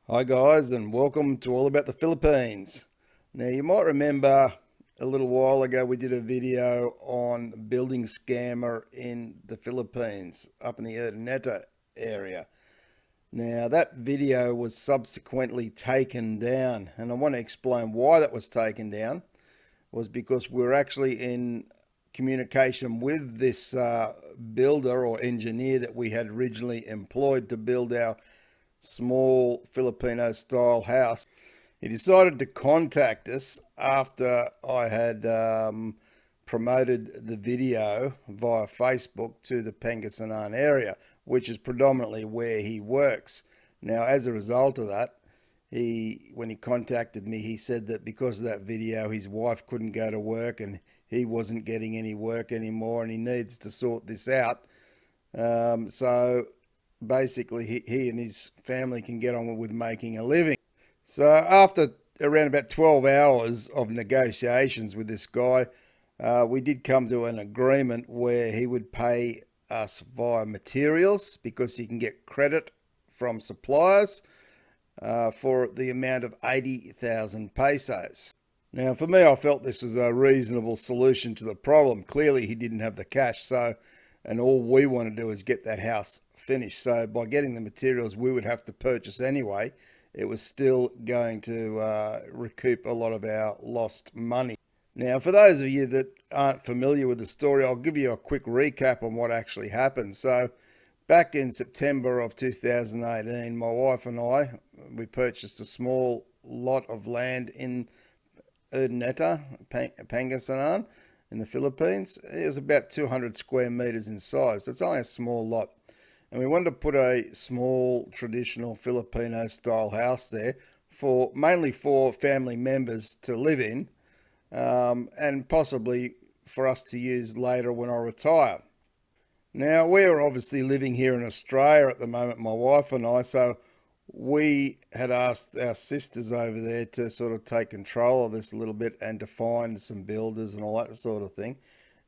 Hi guys, and welcome to All About the Philippines. Now you might remember a little while ago we did a video on building scammer in the Philippines up in the Urdaneta area. Now that video was subsequently taken down, and I want to explain why that was taken down. It was because we were actually in communication with this builder or engineer that we had originally employed to build our small Filipino style house. He decided to contact us after I had promoted the video via Facebook to the Pangasinan area, which is predominantly where he works. Now, as a result of that, when he contacted me, he said that because of that video, his wife couldn't go to work and he wasn't getting any work anymore, and he needs to sort this out. So basically he and his family can get on with making a living. So after around about 12 hours of negotiations with this guy, we did come to an agreement where he would pay us via materials because he can get credit from suppliers for the amount of 80,000 pesos. Now, for me, I felt this was a reasonable solution to the problem. Clearly, he didn't have the cash, and all we want to do is get that house finished. So by getting the materials we would have to purchase anyway, it was still going to recoup a lot of our lost money. Now, for those of you that aren't familiar with the story, I'll give you a quick recap on what actually happened. So back in September of 2018, my wife and we purchased a small lot of land in Urdaneta, Pangasinan, in the Philippines. It was about 200 square meters in size. It's only a small lot. And we wanted to put a small traditional Filipino style house there mainly for family members to live in, and possibly for us to use later when I retire. Now, we're obviously living here in Australia at the moment, my wife and I, so we had asked our sisters over there to sort of take control of this a little bit and to find some builders and all that sort of thing.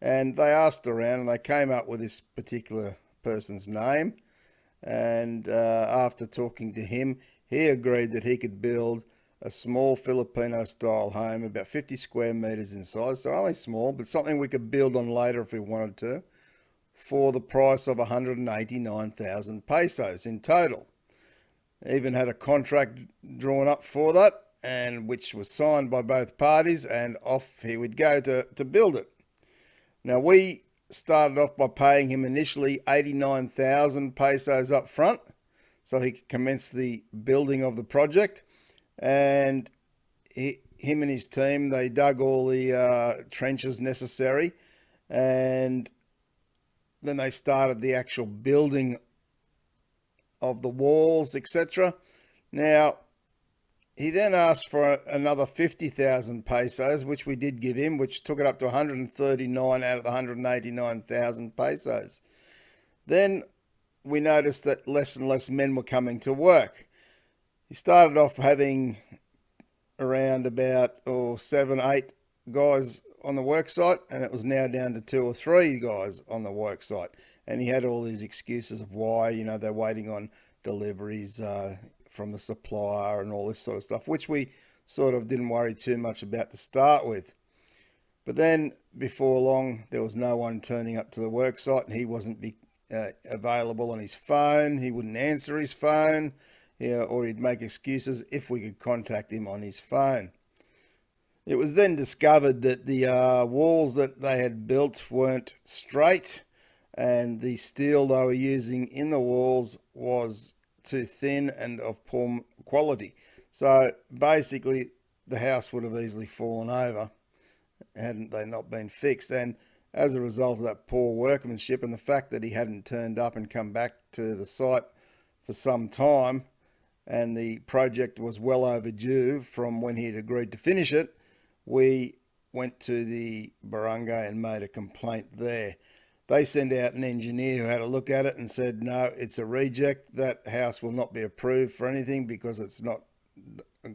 And they asked around and they came up with this particular person's name. And after talking to him, he agreed that he could build a small Filipino style home, about 50 square meters in size. So only small, but something we could build on later if we wanted to, for the price of 189,000 pesos in total. Even had a contract drawn up for that, and which was signed by both parties, and off he would go to build it. Now, we started off by paying him initially 89,000 pesos up front so he could commence the building of the project. And him and his team, they dug all the trenches necessary, and then they started the actual building of the walls, etc. Now, he then asked for another 50,000 pesos, which we did give him, which took it up to 139 out of the 189,000 pesos. Then we noticed that less and less men were coming to work. He started off having around about 7, 8 guys on the work site, and it was now down to 2 or 3 guys on the work site. And he had all these excuses of why, they're waiting on deliveries from the supplier and all this sort of stuff, which we sort of didn't worry too much about to start with. But then before long, there was no one turning up to the work site, and he wasn't available on his phone. He wouldn't answer his phone, or he'd make excuses if we could contact him on his phone. It was then discovered that the walls that they had built weren't straight, and the steel they were using in the walls was too thin and of poor quality. So basically the house would have easily fallen over hadn't they not been fixed. And as a result of that poor workmanship and the fact that he hadn't turned up and come back to the site for some time, and the project was well overdue from when he had agreed to finish it, we went to the barangay and made a complaint there. They sent out an engineer who had a look at it and said, no, it's a reject. That house will not be approved for anything because it's not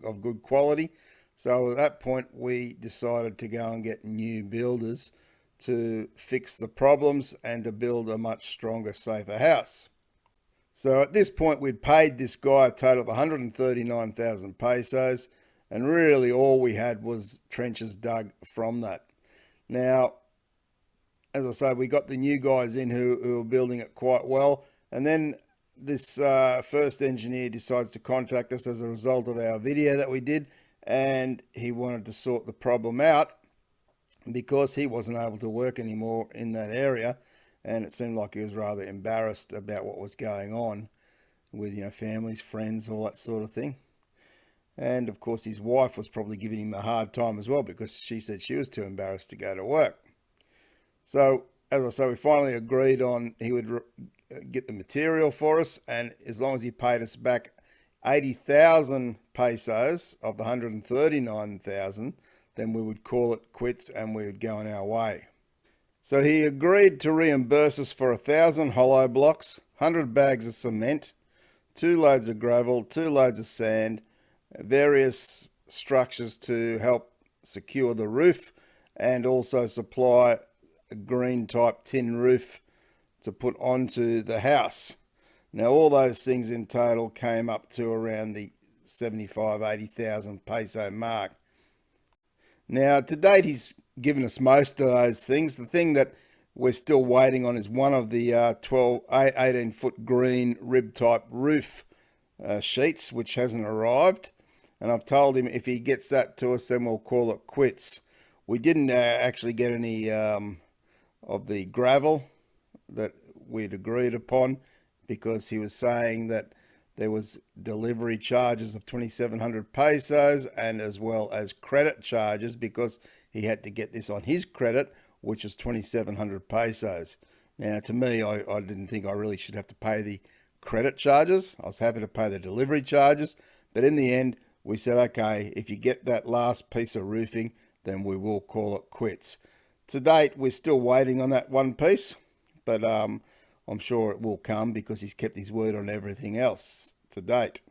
of good quality. So at that point, we decided to go and get new builders to fix the problems and to build a much stronger, safer house. So at this point, we'd paid this guy a total of 139,000 pesos, and really all we had was trenches dug from that. Now, as I say, we got the new guys in who were building it quite well, and then this first engineer decides to contact us as a result of our video that we did, and he wanted to sort the problem out because he wasn't able to work anymore in that area, and it seemed like he was rather embarrassed about what was going on with, families, friends, all that sort of thing. And of course his wife was probably giving him a hard time as well, because she said she was too embarrassed to go to work. So as I say, we finally agreed on he would get the material for us, and as long as he paid us back 80,000 pesos of the 139,000, then we would call it quits and we would go on our way. So he agreed to reimburse us for 1,000 hollow blocks, 100 bags of cement, 2 loads of gravel, 2 loads of sand, various structures to help secure the roof, and also supply a green type tin roof to put onto the house. Now all those things in total came up to around the 75,000-80,000 peso mark. Now to date he's given us most of those things. The thing that we're still waiting on is one of the 18 foot green rib type roof sheets, which hasn't arrived, and I've told him if he gets that to us then we'll call it quits. We didn't actually get any of the gravel that we'd agreed upon, because he was saying that there was delivery charges of 2,700 pesos, and as well as credit charges, because he had to get this on his credit, which was 2,700 pesos. Now to me, I didn't think I really should have to pay the credit charges. I was happy to pay the delivery charges, but in the end we said, okay, if you get that last piece of roofing, then we will call it quits. To date, we're still waiting on that one piece, but I'm sure it will come, because he's kept his word on everything else to date.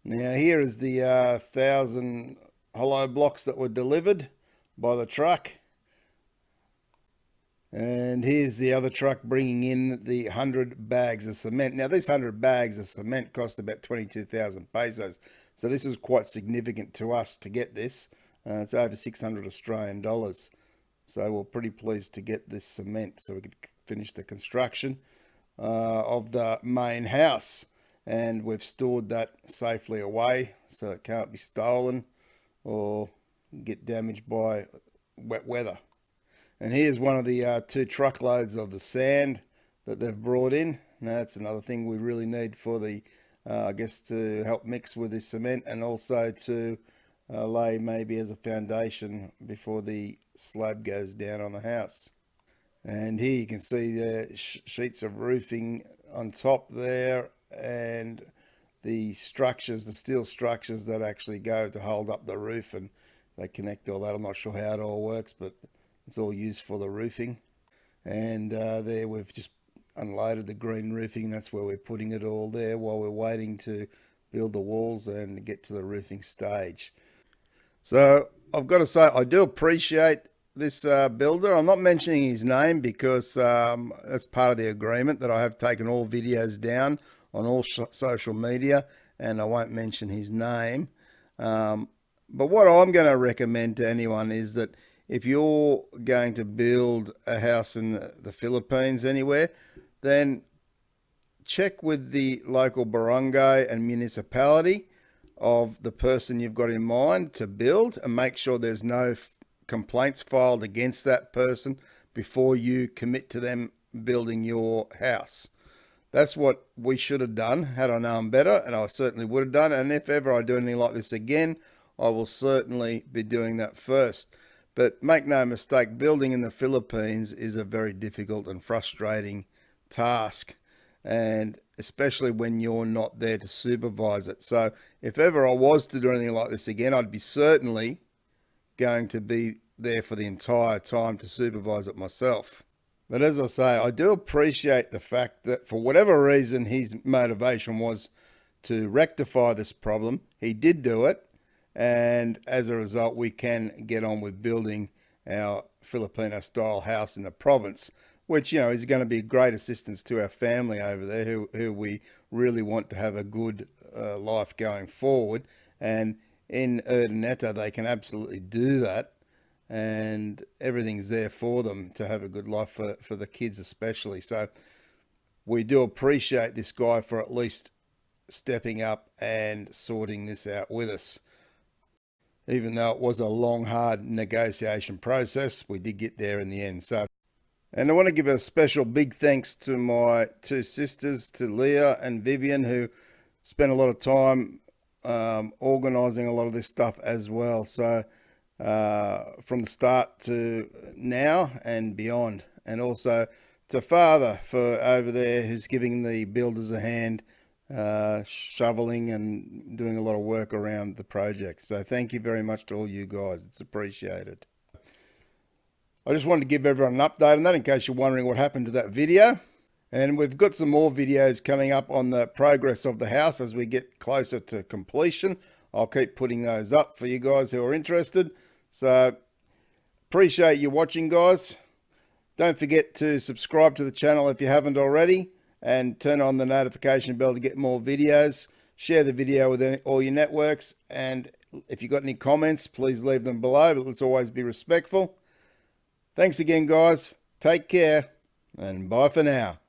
Now here is the 1,000 hollow blocks that were delivered by the truck. And here's the other truck bringing in the 100 bags of cement. Now these 100 bags of cement cost about 22,000 pesos. So this was quite significant to us to get this. It's over 600 Australian dollars. So we're pretty pleased to get this cement so we could finish the construction of the main house. And we've stored that safely away so it can't be stolen or get damaged by wet weather. And here's one of the 2 truckloads of the sand that they've brought in. Now that's another thing we really need for the, I guess, to help mix with this cement, and also to lay maybe as a foundation before the slab goes down on the house. And here you can see the sheets of roofing on top there, and the structures, the steel structures that actually go to hold up the roof, and they connect all that. I'm not sure how it all works, but it's all used for the roofing. And there we've just unloaded the green roofing. That's where we're putting it all there while we're waiting to build the walls and get to the roofing stage. So I've got to say, I do appreciate this builder. I'm not mentioning his name because that's part of the agreement, that I have taken all videos down on all social media, and I won't mention his name. But what I'm going to recommend to anyone is that if you're going to build a house in the Philippines anywhere, then check with the local barangay and municipality of the person you've got in mind to build, and make sure there's no complaints filed against that person before you commit to them building your house. That's what we should have done had I known better, and I certainly would have done. And if ever I do anything like this again, I will certainly be doing that first. But make no mistake, building in the Philippines is a very difficult and frustrating task, and especially when you're not there to supervise it. So if ever I was to do anything like this again, I'd be certainly going to be there for the entire time to supervise it myself. But as I say, I do appreciate the fact that for whatever reason his motivation was to rectify this problem, he did do it, and as a result we can get on with building our Filipino style house in the province, which, you know, is going to be a great assistance to our family over there who we really want to have a good life going forward. And in Urdaneta, they can absolutely do that. And everything's there for them to have a good life for the kids especially. So we do appreciate this guy for at least stepping up and sorting this out with us. Even though it was a long, hard negotiation process, we did get there in the end. So, and I want to give a special big thanks to my two sisters, to Leah and Vivian, who spent a lot of time organising a lot of this stuff as well. So from the start to now and beyond. And also to Father for over there, who's giving the builders a hand, shoveling and doing a lot of work around the project. So thank you very much to all you guys. It's appreciated. I just wanted to give everyone an update on that in case you're wondering what happened to that video. And we've got some more videos coming up on the progress of the house as we get closer to completion. I'll keep putting those up for you guys who are interested. So appreciate you watching, guys. Don't forget to subscribe to the channel if you haven't already, and turn on the notification bell to get more videos. Share the video with all your networks, and if you've got any comments, please leave them below, but let's always be respectful. Thanks again, guys. Take care, and bye for now.